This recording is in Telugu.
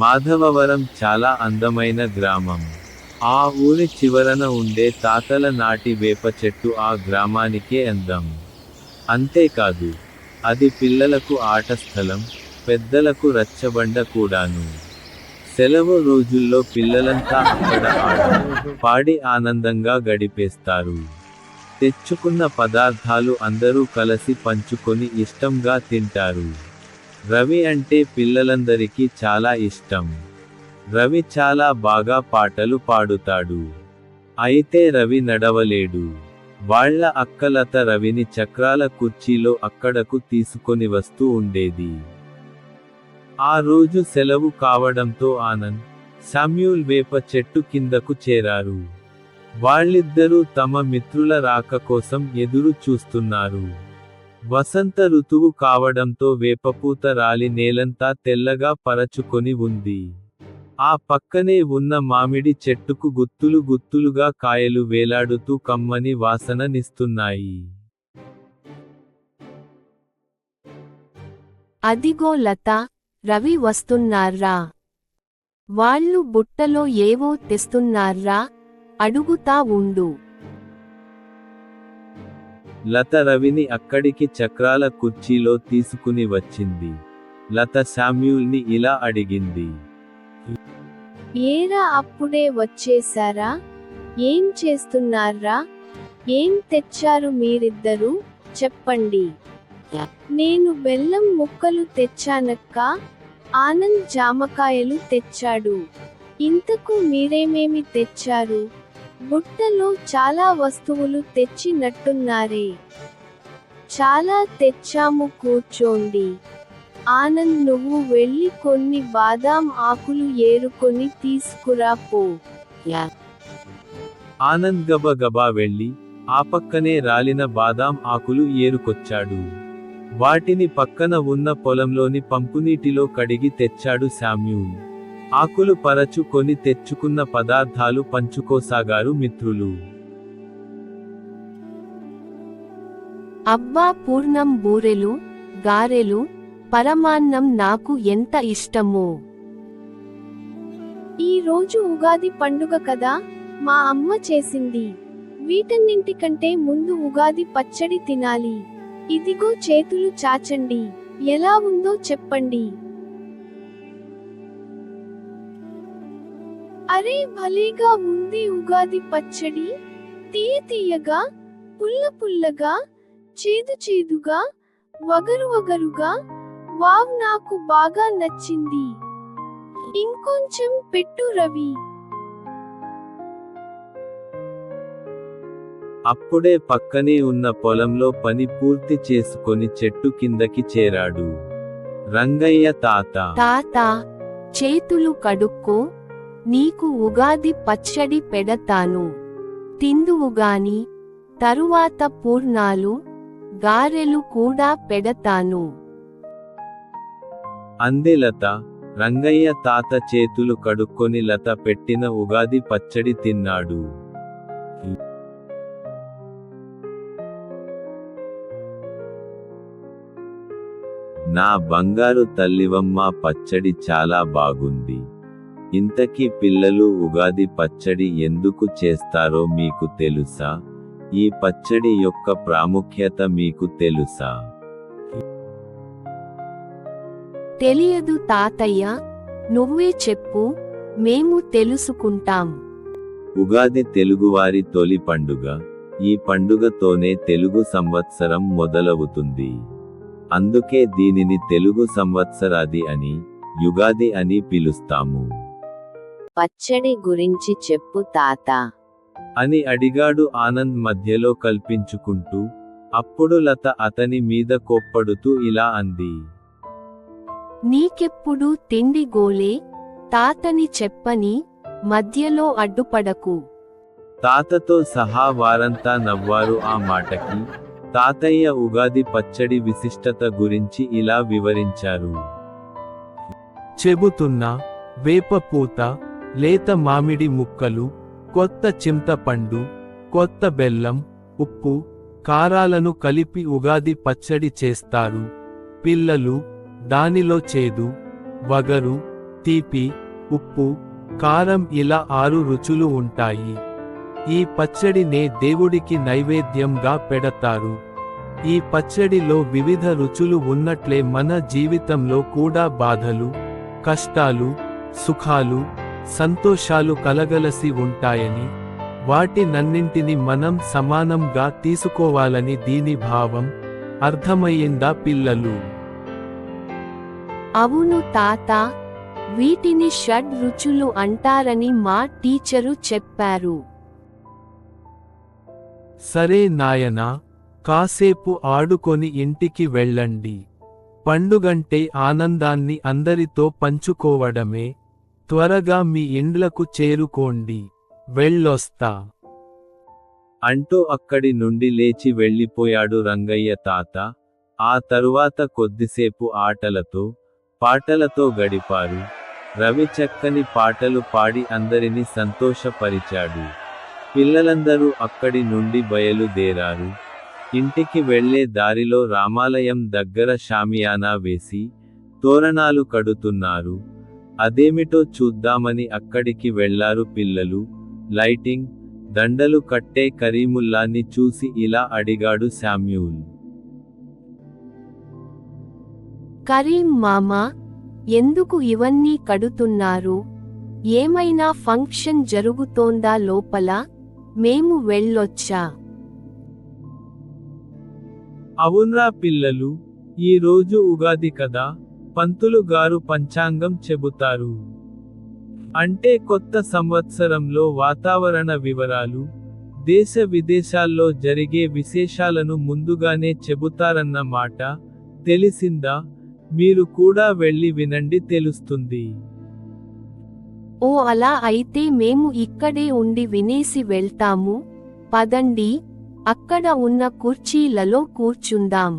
మాధవవరం చాలా అందమైన గ్రామం. ఆ ఊరి చివరన ఉండే తాతల నాటి వేప చెట్టు ఆ గ్రామానికే అందం. అంతేకాదు, అది పిల్లలకు ఆట స్థలం, పెద్దలకు రచ్చబండ కూడాను. సెలవు రోజుల్లో పిల్లలంతా అక్కడ ఆడి, పాడి ఆనందంగా గడిపేస్తారు. తెచ్చుకున్న పదార్థాలు అందరూ కలసి పంచుకొని ఇష్టంగా తింటారు. రవి అంటే పిల్లలందరికీ చాలా ఇష్టం. రవి చాలా బాగా పాటలు పాడుతాడు. అయితే రవి నడవలేడు. వాళ్ళ అక్క లత రవిని చక్రాల కుర్చీలో అక్కడకు తీసుకొని వస్తూ ఉండేది. ఆ రోజు సెలవు కావడంతో ఆనంద్, శామ్యూల్ వేప చెట్టు కిందకు చేరారు. వాళ్ళిద్దరూ తమ మిత్రుల రాక కోసం ఎదురు చూస్తున్నారు. వసంత ఋతువు కావడంతో వేపపూత రాలి నేలంతా తెల్లగా పరచుకొని ఉంది. ఆ పక్కనే ఉన్న మామిడి చెట్టుకు గుత్తులు గుత్తులుగా కాయలు వేలాడుతూ కమ్మని వాసన నిస్తున్నాయి. అదిగో లత, రవి వస్తున్నార్రా. వాళ్ళు బుట్టలో ఏవో తెస్తున్నార్రా, అడుగుతా ఉండు. లత రవిని అక్కడికి చక్రాల కుర్చీలో తీసుకుని వచ్చింది. లత శామ్యూల్ని ఇలా అడిగింది. ఏరా, అప్పుడే వచ్చేశారా? ఏం చేస్తున్నారా? ఏం తెచ్చారు మీరిద్దరూ? చెప్పండి. నేను బెల్లం ముక్కలు తెచ్చానక్క. ఆనంద్ జామకాయలు తెచ్చాడు. ఇంతకు మీరేమేమి తెచ్చారు? బుట్టలో చాలా వస్తువులు తెచ్చినట్టున్నారే. చాలా తెచ్చాము, కూర్చోండి. ఆనంద్, నువ్వు వెళ్ళి కొన్ని బాదాం ఆకులు ఏరుకొని తీసుకురా పో. ఆనంద్ గబగబా వెళ్ళి, ఆ పక్కనే రాలిన బాదాం ఆకులు ఏరుకొచ్చాడు. వాటిని పక్కన ఉన్న పొలంలోని పంపునీటిలో కడిగి తెచ్చాడు శామ్యూల్. ఆకులు పరచుకొని తెచ్చుకున్న పదార్థాలు పంచుకోసాగారు మిత్రులు. అబ్బా, పూర్ణం బూరెలు, గారెలు, పరమాన్నం నాకు ఎంత ఇష్టమో. ఈ రోజు ఉగాది పండుగ కదా, మా అమ్మ చేసింది. వీటన్నింటికంటే ముందు ఉగాది పచ్చడి తినాలి. ఇదిగో చేతులు చాచండి. ఎలా ఉందో చెప్పండి. అరే, భలేగా ఉంది ఉగాది పచ్చడి. తీయ తీయగా, పుల్ల పుల్లగా, చేదు చేదుగా, వగరు వగరుగా. వావ్, నాకు బాగా నచ్చింది. ఇంకొంచెం పెట్టు రవి. అప్పుడే పక్కనే ఉన్న పొలంలో పని పూర్తి చేసుకొని చెట్టు కిందకి చేరాడు రంగయ్య తాత. తాత, చేతులు కడుక్కో, నీకు ఉగాది పచ్చడి పెడతాను. తిందువుగాని, తరువాత పూర్ణాలు, గారెలు కూడా పెడతాను. అంది లత. రంగయ్య తాత చేతులు కడుక్కొని లత పెట్టిన ఉగాది పచ్చడి తిన్నాడు. నా బంగారు తల్లివమ్మ, పచ్చడి చాలా బాగుంది. ఇంతకీ పిల్లలు ఉగాది పచ్చడి ఎందుకు చేస్తారో మీకు తెలుసా? ఈ పచ్చడి యొక్క ప్రాముఖ్యత మీకు తెలుసా? తెలియదు తాతయ్య, నువ్వే చెప్పు, మేము తెలుసుకుంటాం. ఉగాది తెలుగువారి తొలి పండుగ. ఈ పండుగతోనే తెలుగు సంవత్సరం మొదలవుతుంది. అందుకే దీనిని తెలుగు సంవత్సరాది అని, యుగాది అని పిలుస్తాము. పచ్చడి గురించి చెప్పు తాత అని అడిగాడు ఆనంద్ మధ్యలో కల్పించుకుంటూ. అప్పుడు లత అతని మీద కోప్పడుతూ ఇలా అంది. నీకెప్పుడు తిండి గోలే, తాతని చెప్పని, మధ్యలో అడ్డుపడకు. తాతతో సహా వారంతా నవ్వారు ఆ మాటకి. తాతయ్య ఉగాది పచ్చడి విశిష్టత గురించి ఇలా వివరించారు. చెబుతున్నా, వేపపూత, లేత మామిడి ముక్కలు, కొత్త చింతపండు, కొత్త బెల్లం, ఉప్పు, కారాలను కలిపి ఉగాది పచ్చడి చేస్తారు. పిల్లలు దానిలో చేదు, వగరు, తీపి, ఉప్పు, కారం ఇలా 6 రుచులు ఉంటాయి. ఈ పచ్చడినే దేవుడికి నైవేద్యంగా పెడతారు. ఈ పచ్చడిలో వివిధ రుచులు ఉన్నట్లే మన జీవితంలో కూడా బాధలు, కష్టాలు, సుఖాలు, సంతోషాలు కలగలసి ఉంటాయని, వాటినన్నింటిని మనం సమానంగా తీసుకోవాలని దీని భావం. అర్థమయ్యిందా పిల్లలు? అవును తాత, వీటిని షడ్ రుచులు అంటారని మా టీచరు చెప్పారు. సరే నాయనా, కాసేపు ఆడుకొని ఇంటికి వెళ్ళండి. పండుగంటే ఆనందాన్ని అందరితో పంచుకోవడమే. త్వరగా మీ ఇండ్లకు చేరుకోండి. వెళ్ళొస్తా అంటూ అక్కడి నుండి లేచి వెళ్ళిపోయాడు రంగయ్య తాత. ఆ తరువాత కొద్దిసేపు ఆటలతో, పాటలతో గడిపారు. రవి చక్కని పాటలు పాడి అందరినీ సంతోషపరిచాడు. పిల్లలందరూ అక్కడి నుండి బయలుదేరారు. ఇంటికి వెళ్ళే దారిలో రామాలయం దగ్గర షామియానా వేసి, తోరణాలు కడుతున్నారు. అదేమిటో చూద్దామని అక్కడికి వెళ్లారు పిల్లలు. లైటింగ్, దండలు కట్టే కరీముల్లాని చూసి ఇలా అడిగాడు శామ్యూల్. కరీం మామా, ఎందుకు ఇవన్నీ కడుతున్నారు? ఏమైనా ఫంక్షన్ జరుగుతోందా లోపల? మేము వెళ్ళొచ్చా? అవున్రా పిల్లలు, ఈ రోజు ఉగాది కదా, పంతులు గారు పంచాంగం చెబుతారు. అంటే కొత్త సంవత్సరంలో వాతావరణ వివరాలు, దేశ విదేశాల్లో జరిగే విశేషాలను ముందుగానే చెబుతారన్నమాట. తెలిసిందా? మీరు కూడా వెళ్ళి వినండి, తెలుస్తుంది. ఓ అలా అయితే మేము ఇక్కడే ఉండి వినేసి వెళ్తాము. పదండి, అక్కడ ఉన్న కుర్చీలలో కూర్చుందాం.